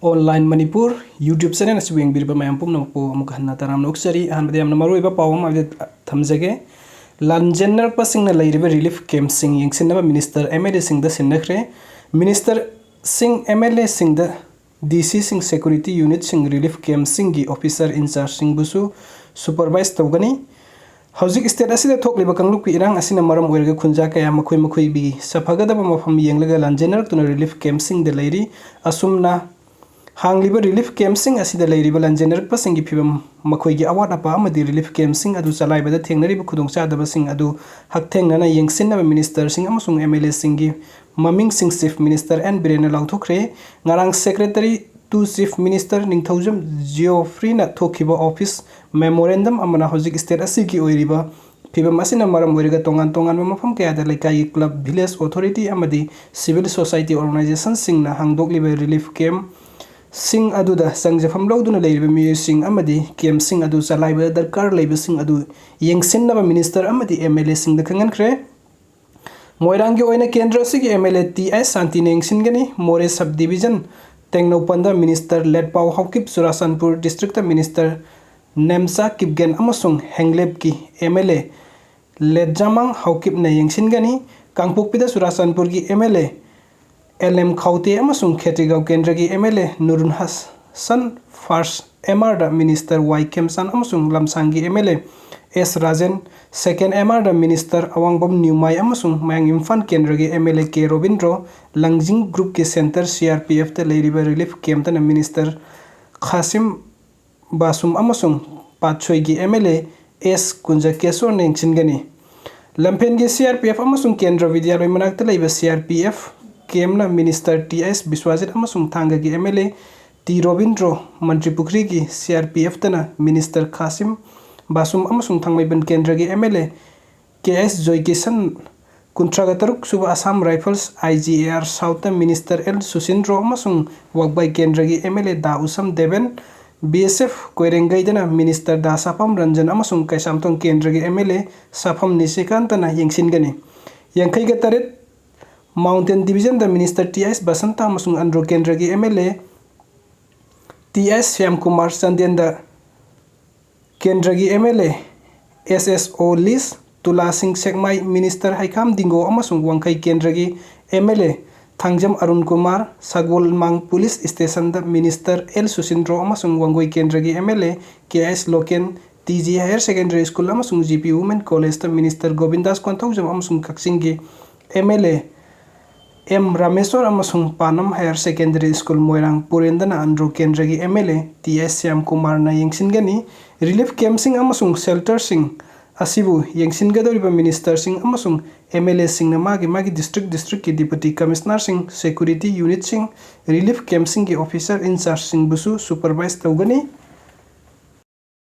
online Manipur YouTube channel से यंगबीरिबा ma'am पुमनमको अमुक हन्ना तराम नोक्सरी अहमद यामना मरुइबा पावम आबे थमजगे लांजेन्नरकपसिंगना लेiriba relief camp सिंग यंगसिन्नaba minister MLA सिंगदा sinnakhre minister सिंग MLA सिंगदा DC सिंग security unit सिंग relief camp सिंग की officer in charge सिंग बुसु supervise तौगनी हौजिक state असिदा थोकलिबा कंगलुक इरांग असिना मरम ओइरगा खुंजा कया मखोय मखोय B सफगदबा मफम यंगलगा लांजेन्नरक तुना रिलीफ कैंप सिंग द लेरी असुमना हांगलिबा रिलीफ कैंप सिंग असिदा लेरिबा लांजेन्नरकपसिंग की फिबम मखोय की अवाट अपा अमदि रिलीफ कैंप सिंग अदु चलाइबदा थेंगनरिबा खुदोंचादबा सिंग अदु हकथेंगना यंगसिन्नaba मिनिस्टर सिंग अमसुंग MLA सिंग की ममिंग सिंग चीफ मिनिस्टर एन बिरेन लाउथोखरे ngarang secretary to chief minister Ningthoujam जियोफ्रीना थोखिबा ऑफिस मेमोरेंडम अमना हौजिक स्टेट असि की ओइरिबा फिबम असिना मरम ओइरगा तोंगान तोंगान मफम कयादा लेकाई क्लब विलेज अथॉरिटी अमदि सिविल सोसाइटी ऑर्गेनाइजेशन सिंगना हांगदोकलिबा रिलीफ कैंप सिंग अदुदा संगजफम लौदुना लेरिबा मियुसिंग अमदि कैंप सिंग अदु चलाइबा दरकार लेबा सिंग अदु यंगसिन्नaba मिनिस्टर अमदि MLA सिंग द खंगनख्रे मोइरांग की ओइना केंद्र सिगी MLA TS शांति नेंगसिनगनी मोरे सब डिवीजन तेंगनौपंदा minister Letpao Haokip Churachandpur district minister Nemcha Kipgen अमसुंग हेंगलेब की MLA लेटजामांग हाउकिप न यंगसिनगनी कांगपोकपिदा चुराचंदपुर की MLA LM खाउते अमसुंग खेत्रीगांव केंद्र की MLA Nurun Hasan first MR द मिनिस्टर वाई खेमसान अमसुंग लमसांग की MLA S Rajen second MR द मिनिस्टर अवांगबम न्यूमाई अमसुंग मयांग इम्फान केंद्र की MLA K Rabindro Langjing group के सेंटर CRPF द लेरिबा रिलीफ कैंप द मिनिस्टर खासिम बासुम अमसुंग पाछोई की MLA S कुंजकेश्वर नेंगसिनगनी लंफेन की CRPF अमसुंग केंद्र विद्यालय मनाक्त लेबा CRPF केमना मिनिस्टर TS विश्वाजित अमसुंग थांगा की MLA T रविंद्रो मंत्री पुखरी की CRPF तना मिनिस्टर खासिम बासुम अमसुंग थांगमैबन केंद्र की MLA KS जयकिशन कुंट्रागतरुक सुबह Assam Rifles IGAR south minister L Susindro अमसुंग वकबाई केंद्र की MLA दा उसम देवेन BSF कोइरेंगैदना मिनिस्टर दा साफम रंजन अमसुंग कैसामथोंग केंद्र की MLA साफम निशिकांतना यंगसिनगनी यंखैगा तरेत माउंटेन डिवीजन द मिनिस्टर TS बसंता अमसुंग अंड्रो केंद्र की MLA TS श्याम कुमार चंदेन द केंद्र की MLA SSO लिस तुला सिंह सेकमाई मिनिस्टर हाइखाम दिंगो अमसुंग वंखै केंद्र की MLA Thangjam Arun Kumar सगोलमांग police station द मिनिस्टर L सुसिंद्रो अमसुंग वंगोई केंद्र की MLA KS Loken TG higher secondary school अमसुंग GP वुमेन कॉलेज द मिनिस्टर गोविंदास कोंथौजम अमसुंग कक्सिंग की MLA M रामेश्वर अमसुंग Panam higher secondary school Moirang पुरेंदना अंड्रो केंद्र की MLA TS श्याम कुमार ना यंगसिनगनी रिलीफ कैंप सिंग अमसुंग शेल्टर सिंग असिबु यंगसिनगदोरिबा मिनिस्टर सिंग अमसुंग MLA सिंग ना मागी डिस्ट्रिक्ट की डिप्टी कमिश्नर सिंग सिक्योरिटी यूनिट सिंग रिलीफ कैंप सिंग की ऑफिसर इंचार्ज सिंग बुसु सुपरवाइज तौगनी